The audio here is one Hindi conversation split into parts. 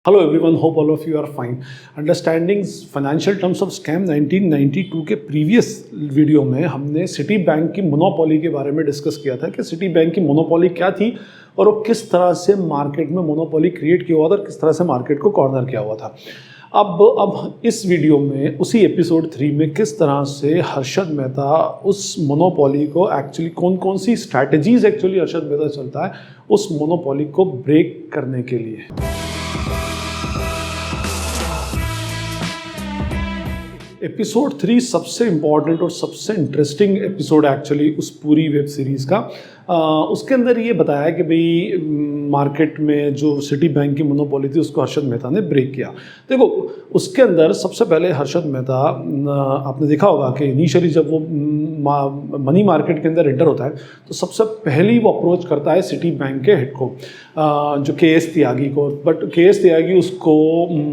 Hello everyone, hope all of you are fine. Understanding financial terms of scam 1992 के प्रीवियस वीडियो में हमने सिटी बैंक की मोनोपोली के बारे में डिस्कस किया था कि सिटी बैंक की मोनोपोली क्या थी और वो किस तरह से मार्केट में मोनोपोली क्रिएट किया हुआ था और किस तरह से मार्केट को कॉर्नर किया हुआ था। अब इस वीडियो में उसी एपिसोड 3 में किस तरह से हर्षद मेहता उस मोनोपोली को एक्चुअली कौन सी स्ट्रैटेजीज एक्चुअली हर्षद मेहता चलता है उस मोनोपोली को ब्रेक करने के लिए। एपिसोड 3 सबसे इम्पॉर्टेंट और सबसे इंटरेस्टिंग एपिसोड एक्चुअली उस पूरी वेब सीरीज़ का। उसके अंदर ये बताया कि भाई मार्केट में जो सिटी बैंक की मोनोपोली थी उसको हर्षद मेहता ने ब्रेक किया। देखो, उसके अंदर सबसे पहले हर्षद मेहता, आपने देखा होगा कि इनिशियली जब वो मनी मार्केट के अंदर एंटर होता है तो सबसे पहली वो अप्रोच करता है सिटी बैंक के हेड को, जो के.एस. त्यागी को। But KS. त्यागी उसको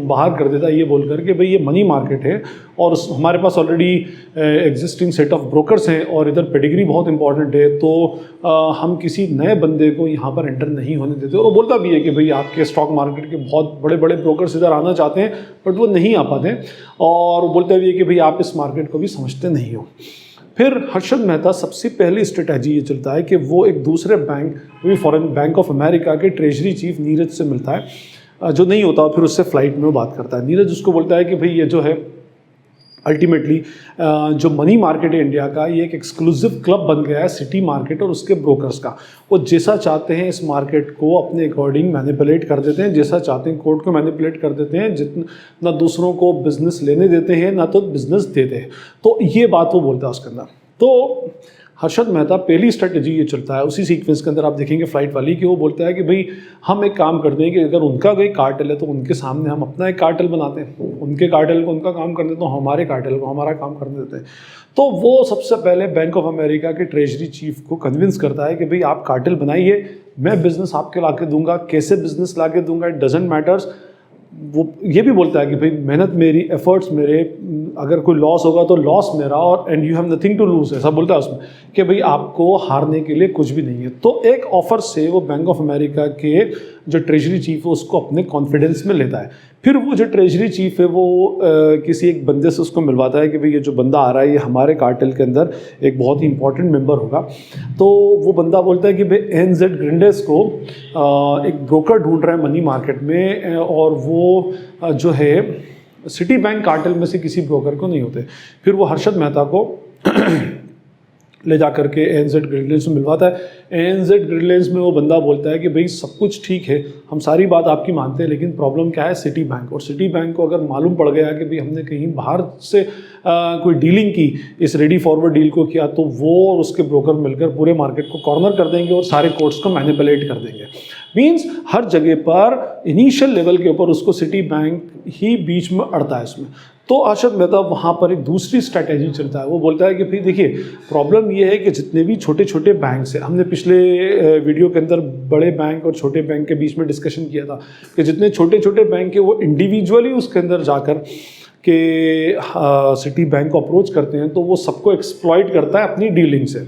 बाहर कर देता है ये बोलकर कि भाई ये मनी मार्केट है और हमारे पास already existing set of brokers हैं और इधर पेडिग्री बहुत इंपॉर्टेंट है, तो हम किसी नए बंदे को यहाँ पर एंटर नहीं होने देते। और वो बोलता भी है कि भाई आपके स्टॉक मार्केट के बहुत बड़े बड़े ब्रोकर्स इधर आना चाहते हैं बट वो नहीं आ पाते, और वो बोलता भी है कि भाई आप इस मार्केट को भी समझते नहीं हो। फिर हर्षद मेहता सबसे पहली स्ट्रेटजी ये चलता है कि वो एक दूसरे बैंक, वही फॉरेन बैंक ऑफ अमेरिका के ट्रेजरी चीफ नीरज से मिलता है, जो नहीं होता, फिर उससे फ्लाइट में वो बात करता है। नीरज उसको बोलता है कि भाई ये जो है अल्टीमेटली जो मनी मार्केट है इंडिया का, ये एक एक्सक्लूसिव क्लब बन गया है सिटी मार्केट और उसके ब्रोकर्स का। वो जैसा चाहते हैं इस मार्केट को अपने अकॉर्डिंग मैनिपुलेट कर देते हैं, जैसा चाहते हैं कोर्ट को मैनिपुलेट कर देते हैं, जितना ना दूसरों को बिजनेस लेने देते हैं ना तो बिजनेस देते हैं। तो ये बात वो बोलता है उसके अंदर। तो हर्षद मेहता पहली स्ट्रेटजी ये चलता है उसी सीक्वेंस के अंदर, आप देखेंगे फ्लाइट वाली, कि वो बोलता है कि भाई हम एक काम करते हैं कि अगर उनका कोई कार्टेल है तो उनके सामने हम अपना एक कार्टेल बनाते हैं, उनके कार्टेल को उनका काम करने, तो हमारे कार्टेल को हमारा काम करने देते हैं। तो वो सबसे पहले बैंक ऑफ अमेरिका के ट्रेजरी चीफ को कन्विंस करता है कि भाई आप कार्टेल बनाइए, मैं बिजनेस आपके ला के दूंगा, कैसे बिजनेस ला के दूंगा इट डजेंट मैटर्स। वो ये भी बोलता है कि भाई मेहनत मेरी, एफर्ट्स मेरे, अगर कोई लॉस होगा तो लॉस मेरा, और and you have nothing to lose, ऐसा बोलता है उसमें कि भाई आपको हारने के लिए कुछ भी नहीं है। तो एक ऑफर से वो बैंक ऑफ अमेरिका के जो ट्रेजरी चीफ है उसको अपने कॉन्फिडेंस में लेता है। फिर वो जो ट्रेजरी चीफ है वो किसी एक बंदे से उसको मिलवाता है कि भाई ये जो बंदा आ रहा है ये हमारे कार्टेल के अंदर एक बहुत ही इंपॉर्टेंट मेंबर होगा। तो वो बंदा बोलता है कि भाई एनजेड ग्रिंडेस को एक ब्रोकर ढूंढ रहा है मनी मार्केट में, और वो जो है सिटी बैंक कार्टेल में से किसी ब्रोकर को नहीं होते। फिर वो हर्षद मेहता को ले जा करके एनजेड ग्रिडलेंस में मिलवाता है। एनजेड ग्रिडलेंस में वो बंदा बोलता है कि भाई सब कुछ ठीक है, हम सारी बात आपकी मानते हैं, लेकिन प्रॉब्लम क्या है सिटी बैंक। और सिटी बैंक को अगर मालूम पड़ गया कि भाई हमने कहीं बाहर से कोई डीलिंग की, इस रेडी फॉरवर्ड डील को किया, तो वो और उसके ब्रोकर मिलकर पूरे मार्केट को कॉर्नर कर देंगे और सारे कोर्ट्स को मैनिपुलेट कर देंगे। मीन्स हर जगह पर इनिशियल लेवल के ऊपर उसको सिटी बैंक ही बीच में अड़ता है इसमें। तो हर्षद मेहता वहाँ पर एक दूसरी स्ट्रैटेजी चलता है। वो बोलता है कि भाई देखिए, प्रॉब्लम ये है कि जितने भी छोटे छोटे बैंक्स हैं, हमने पिछले वीडियो के अंदर बड़े बैंक और छोटे बैंक के बीच में डिस्कशन किया था कि जितने छोटे छोटे बैंक हैं वो इंडिविजुअली उसके अंदर जाकर के सिटी बैंक को अप्रोच करते हैं, तो वो सबको एक्सप्लॉइट करता है अपनी डीलिंग से।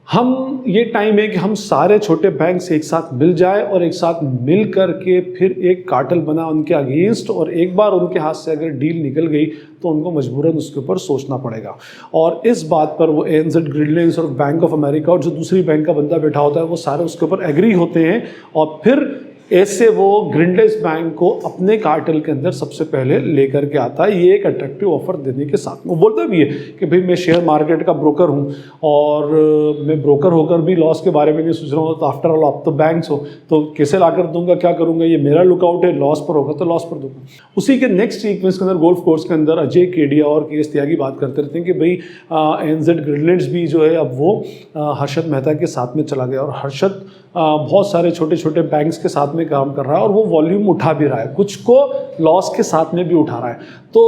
हम ये टाइम है कि हम सारे छोटे बैंक से एक साथ मिल जाए और एक साथ मिल करके फिर एक कार्टेल बना उनके अगेंस्ट, और एक बार उनके हाथ से अगर डील निकल गई तो उनको मजबूरन उसके ऊपर सोचना पड़ेगा। और इस बात पर वो एनजेड ग्रिडलेंस और बैंक ऑफ अमेरिका और जो दूसरी बैंक का बंदा बैठा होता है वो सारे उसके ऊपर एग्री होते हैं, और फिर ऐसे वो ग्रिंडेस बैंक को अपने कार्टेल के अंदर सबसे पहले लेकर के आता है, ये एक अट्रैक्टिव ऑफर देने के साथ। वो बोलता भी है कि भाई मैं शेयर मार्केट का ब्रोकर हूँ और मैं ब्रोकर होकर भी लॉस के बारे में नहीं सोच रहा हूँ, तो आफ्टर ऑल आप तो बैंक्स हो, तो कैसे ला कर दूंगा, क्या करूँगा, ये मेरा लुकआउट है, लॉस पर होगा तो लॉस पर दूंगा। उसी के नेक्स्ट सीक्वेंस के अंदर गोल्फ कोर्स के अंदर अजय केडिया और के.एस. त्यागी बात करते रहते हैं कि भाई एनजेड ग्रिडलेंस भी जो है अब वो हर्षद मेहता के साथ में चला गया, और हर्षद बहुत सारे छोटे छोटे बैंक्स के साथ में काम कर रहा है और वो वॉल्यूम उठा भी रहा है, कुछ को लॉस के साथ में भी उठा रहा है। तो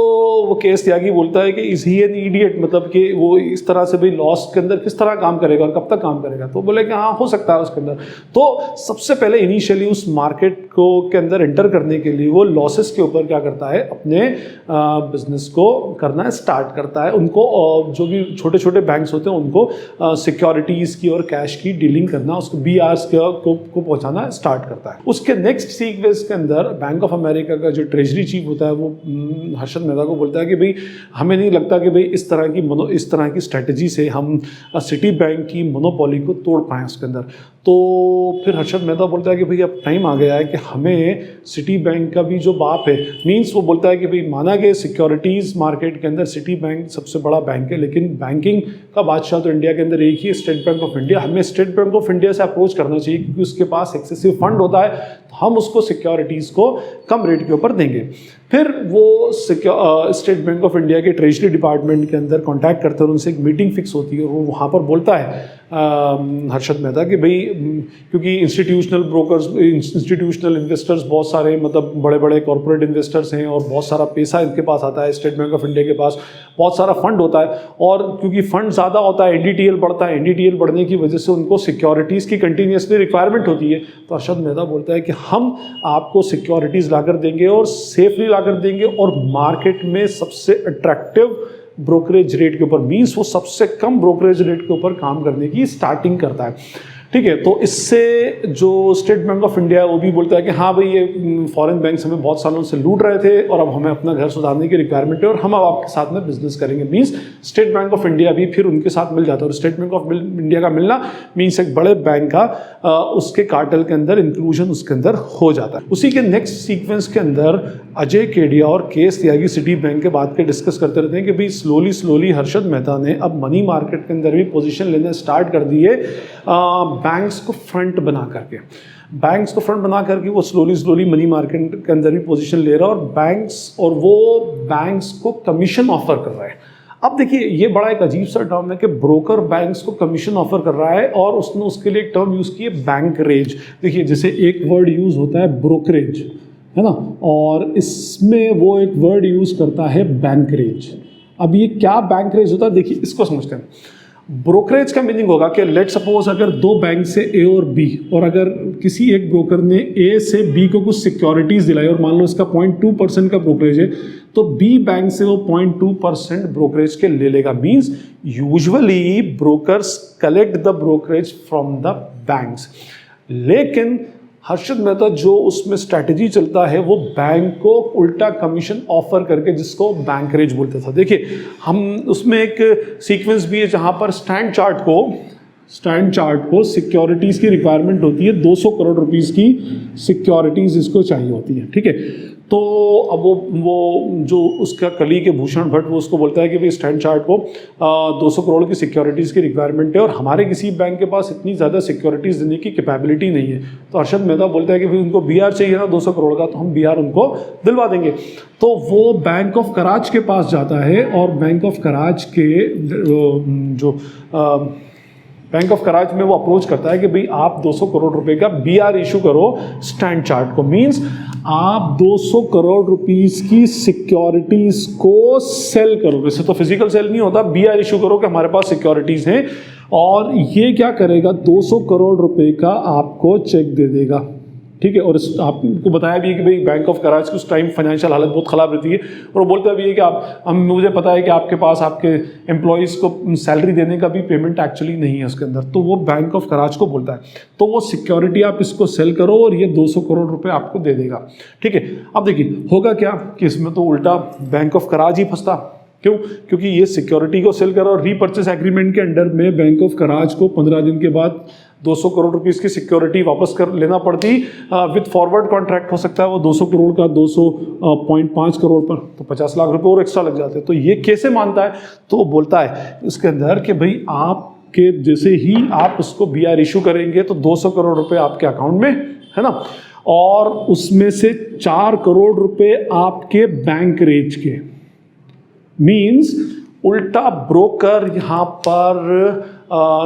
वो के.एस. त्यागी बोलता है कि इज ही एन इडियट, मतलब कि वो इस तरह से भाई लॉस के अंदर किस तरह काम करेगा और कब तक काम करेगा। तो बोले कि हाँ हो सकता है उसके अंदर। तो सबसे पहले इनिशियली उस मार्केट को के अंदर एंटर करने के लिए वो लॉसेस के ऊपर क्या करता है, अपने बिजनेस को करना स्टार्ट करता है। उनको जो भी छोटे छोटे बैंक्स होते हैं उनको सिक्योरिटीज़ की और कैश की डीलिंग करना, उसको BRs के को पहुंचाना स्टार्ट करता है। उसके नेक्स्ट सीक्वेंस के अंदर बैंक ऑफ अमेरिका का जो ट्रेजरी चीफ होता है वो हर्षद मेहता को बोलता है कि भाई हमें नहीं लगता कि भाई इस तरह की स्ट्रेटजी से हम सिटी बैंक की मोनोपोली को तोड़ पाएँ उसके अंदर। तो फिर हर्षद मेहता बोलता है कि भाई अब टाइम आ गया है कि हमें सिटी बैंक का भी जो बाप है, मीन्स वो बोलता है कि भाई माना कि सिक्योरिटीज़ मार्केट के अंदर सिटी बैंक सबसे बड़ा बैंक है, लेकिन बैंकिंग का बादशाह तो इंडिया के अंदर एक ही है, स्टेट बैंक ऑफ इंडिया। हमें स्टेट बैंक ऑफ इंडिया से अप्रोच करना चाहिए क्योंकि उसके पास एक्सेसिव फंड होता है, तो हम उसको सिक्योरिटीज़ को कम रेट के ऊपर देंगे। फिर वो स्टेट बैंक ऑफ इंडिया के ट्रेजरी डिपार्टमेंट के अंदर कांटेक्ट करते हैं और उनसे एक मीटिंग फिक्स होती है और वो वहाँ पर बोलता है हर्षद मेहता कि भाई क्योंकि इंस्टीट्यूशनल ब्रोकर्स, इंस्टीट्यूशनल इन्वेस्टर्स बहुत सारे, मतलब बड़े बड़े कॉर्पोरेट इन्वेस्टर्स हैं और बहुत सारा पैसा इनके पास आता है, स्टेट बैंक ऑफ इंडिया के पास बहुत सारा फंड होता है और क्योंकि फंड ज़्यादा होता है एनडीटीएल बढ़ता है, एनडीटीएल बढ़ने की वजह से उनको सिक्योरिटीज़ की कंटिन्यूसली रिक्वायरमेंट होती है। तो हर्षद मेहता बोलता है कि हम आपको सिक्योरिटीज़ लाकर देंगे और सेफली लाकर देंगे और मार्केट में सबसे अट्रैक्टिव ब्रोकरेज रेट के ऊपर, मीन्स वो सबसे कम ब्रोकरेज रेट के ऊपर काम करने की स्टार्टिंग करता है। ठीक है, तो इससे जो स्टेट बैंक ऑफ इंडिया है वो भी बोलता है कि हाँ भाई ये फॉरेन बैंक्स हमें बहुत सालों से लूट रहे थे और अब हमें अपना घर सुधारने की रिक्वायरमेंट है और हम अब आपके साथ में बिजनेस करेंगे। Means state bank of India भी फिर उनके साथ मिल जाता है और स्टेट बैंक ऑफ इंडिया का मिलना मीन्स एक बड़े बैंक का उसके कार्टेल के अंदर इंक्लूजन उसके अंदर हो जाता है। उसी के नेक्स्ट सीक्वेंस के अंदर अजय केडिया और केएस त्यागी सिटी बैंक के बात के डिस्कस करते रहते हैं कि भाई स्लोली हर्षद मेहता ने अब मनी मार्केट के अंदर भी पोजीशन लेना स्टार्ट कर दी है बैंक्स को फ्रंट बना करके वो स्लोली मनी मार्केट के अंदर भी पोजीशन ले रहा है और वो बैंक्स को कमीशन ऑफर कर रहा है। अब देखिए ये बड़ा एक अजीब सा टर्म है कि ब्रोकर बैंक्स को कमीशन ऑफर कर रहा है और उसने उसके लिए एक टर्म यूज़ की है बैंकरेज। देखिए जैसे एक वर्ड यूज़ होता है ब्रोकरेज, है ना, और इसमें वो एक वर्ड यूज़ करता है बैंकरेज। अब ये क्या बैंकरेज होता है, देखिए इसको समझते हैं। ब्रोकरेज का मीनिंग होगा कि लेट सपोज अगर दो बैंक से ए और बी, और अगर किसी एक ब्रोकर ने ए से बी को कुछ सिक्योरिटीज दिलाई और मान लो इसका 0.2% का ब्रोकरेज है, तो बी बैंक से वो 0.2% ब्रोकरेज के ले लेगा। Means usually brokers collect the brokerage from the banks, लेकिन हर्षद मेहता जो उसमें स्ट्रैटेजी चलता है वो बैंक को उल्टा कमीशन ऑफर करके, जिसको बैंकरेज बोलते था। देखिए हम उसमें एक सीक्वेंस भी है जहां पर स्टैंड चार्ट को सिक्योरिटीज़ की रिक्वायरमेंट होती है, 200 करोड़ रुपीस की सिक्योरिटीज़ इसको चाहिए होती है। ठीक है, तो अब वो जो उसका कलीग है भूषण भट्ट, वो उसको बोलता है कि भाई स्टैंड चार्ट को 200 करोड़ की सिक्योरिटीज़ की रिक्वायरमेंट है और हमारे किसी बैंक के पास इतनी ज़्यादा सिक्योरिटीज़ देने की कैपेबिलिटी नहीं है। तो हर्षद मेहता बोलता है कि भाई उनको बीआर चाहिए ना 200 करोड़ का, तो हम बीआर उनको दिलवा देंगे। तो वो बैंक ऑफ कराच के पास जाता है और बैंक ऑफ कराच में वो अप्रोच करता है कि भाई आप 200 करोड़ रुपए का बीआर इशू करो स्टैंड चार्ट को। मींस आप 200 करोड़ रुपीस की सिक्योरिटीज को सेल करो। वैसे तो फिजिकल सेल नहीं होता, बीआर इशू करो कि हमारे पास सिक्योरिटीज हैं, और ये क्या करेगा 200 करोड़ रुपए का आपको चेक दे देगा। ठीक है, और आपको बताया भी है कि भाई बैंक ऑफ कराची की उस टाइम फाइनेंशियल हालत बहुत ख़राब रहती है और वो बोलता भी है कि मुझे पता है कि आपके पास आपके एम्प्लॉयज़ को सैलरी देने का भी पेमेंट एक्चुअली नहीं है उसके अंदर। तो वो बैंक ऑफ कराची को बोलता है, तो वो सिक्योरिटी आप इसको सेल करो और ये 200 करोड़ रुपये आपको दे देगा। ठीक है, अब देखिए होगा क्या कि इसमें तो उल्टा बैंक ऑफ कराची फंसता। क्यों? क्योंकि ये सिक्योरिटी को सेल करो और रीपर्चेस एग्रीमेंट के अंडर में बैंक ऑफ कराची को 15 दिन के बाद 200 करोड़ रुपीस की सिक्योरिटी वापस कर लेना पड़ती। विद फॉरवर्ड कॉन्ट्रैक्ट हो सकता है वो 200 करोड़ का 200.5 करोड़ पर, तो 50 लाख रुपए और एक्स्ट्रा लग जाते हैं। तो ये कैसे मानता है? तो वो बोलता है इसके अंदर कि भाई आपके जैसे ही आप उसको बीआर इशू करेंगे तो 200 करोड़ रुपए आपके अकाउंट में है ना, और उसमें से 4 करोड़ रुपए आपके बैंक रेज के। मीन्स उल्टा ब्रोकर यहाँ पर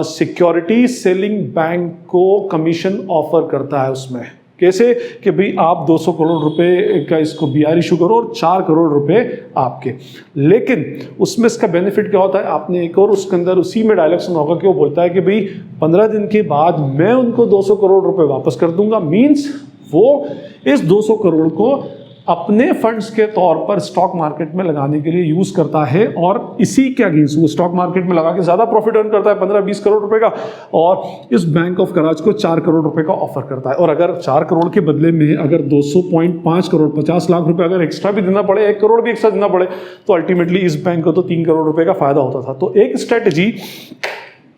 सिक्योरिटी सेलिंग बैंक को कमीशन ऑफर करता है उसमें। कैसे? कि भाई आप 200 करोड़ रुपए का इसको बीआर इशू करो और 4 करोड़ रुपए आपके। लेकिन उसमें इसका बेनिफिट क्या होता है? आपने एक और उसके अंदर उसी में डायलॉग सुना होगा कि वो बोलता है कि भाई 15 दिन के बाद मैं उनको 200 करोड़ रुपए वापस कर दूंगा। मीन्स वो इस 200 करोड़ को अपने फंड्स के तौर पर स्टॉक मार्केट में लगाने के लिए यूज करता है और इसी के अगेंस्ट वो स्टॉक मार्केट में लगा के ज्यादा प्रॉफिट अर्न करता है 15-20 करोड़ रुपए का, और इस बैंक ऑफ कराची को 4 करोड़ रुपए का ऑफर करता है। और अगर 4 करोड़ के बदले में अगर 200.5 करोड़ 50 लाख रुपए अगर एक्स्ट्रा भी देना पड़े, 1 करोड़ भी एक्स्ट्रा देना पड़े, तो अल्टीमेटली इस बैंक को तो 3 करोड़ रुपए का फायदा होता था। तो एक स्ट्रेटजी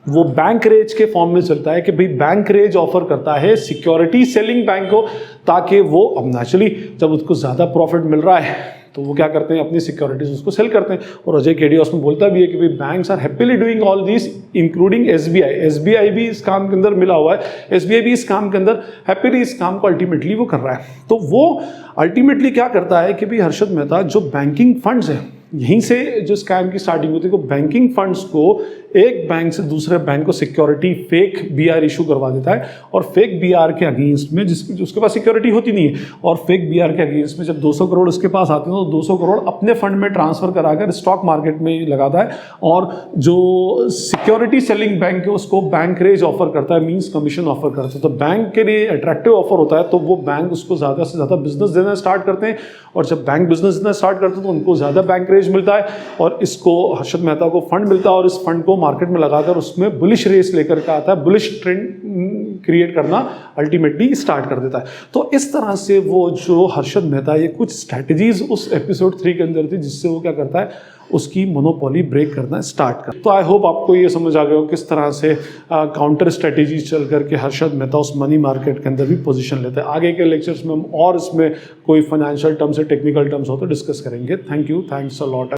वो बैंक रेज के फॉर्म में चलता है कि भाई बैंक रेज ऑफर करता है सिक्योरिटी सेलिंग बैंक को, ताकि वो अब नेचुरली जब उसको ज़्यादा प्रॉफिट मिल रहा है तो वो क्या करते हैं, अपनी सिक्योरिटीज उसको सेल करते हैं। और अजय केडिया उसमें बोलता भी है कि भाई banks are happily doing all this including SBI. SBI भी इस काम के अंदर मिला हुआ है, एसबीआई भी इस काम के अंदर हैप्पीली इस काम को अल्टीमेटली वो कर रहा है। तो वो अल्टीमेटली क्या करता है कि भाई हर्षद मेहता जो बैंकिंग फंड्स हैं, यहीं से जो स्कैम की स्टार्टिंग होती है, वो बैंकिंग फंड्स को एक बैंक से दूसरे बैंक को सिक्योरिटी फेक बीआर इशू करवा देता है, और फेक बीआर के अगेंस्ट में उसके पास सिक्योरिटी होती नहीं है, और फेक बीआर के अगेंस्ट में जब 200 करोड़ उसके पास आते हैं तो 200 करोड़ अपने फंड में ट्रांसफर कराकर स्टॉक मार्केट में लगाता है, और जो सिक्योरिटी सेलिंग बैंक है उसको बैंक रेज ऑफर करता है, मींस कमीशन ऑफर करता है। तो बैंक के लिए अट्रैक्टिव ऑफर होता है, तो वो बैंक उसको ज़्यादा से ज़्यादा बिजनेस देना स्टार्ट करते हैं, और जब बैंक बिजनेस देना स्टार्ट करते हैं तो उनको ज़्यादा बैंक रेज मिलता है, और इसको हर्षद मेहता को फंड मिलता है, और इस फंड को मार्केट में लगाकर उसमें बुलिश रेस लेकर के आता है, बुलिश ट्रेंड क्रिएट करना अल्टीमेटली स्टार्ट कर देता है। तो इस तरह से वो जो हर्षद मेहता, ये कुछ स्ट्रैटेजीज उस एपिसोड 3 के अंदर थी जिससे वो क्या करता है, उसकी मोनोपोली ब्रेक करना स्टार्ट कर। तो आई होप आपको ये समझ आ गया हो किस तरह से काउंटर स्ट्रेटेजी चल करके हर्षद मेहता उस मनी मार्केट के अंदर भी पोजीशन लेते हैं। आगे के लेक्चर्स में हम और इसमें कोई फाइनेंशियल टर्म्स या टेक्निकल टर्म्स हो तो डिस्कस करेंगे। Thank you, thanks a lot.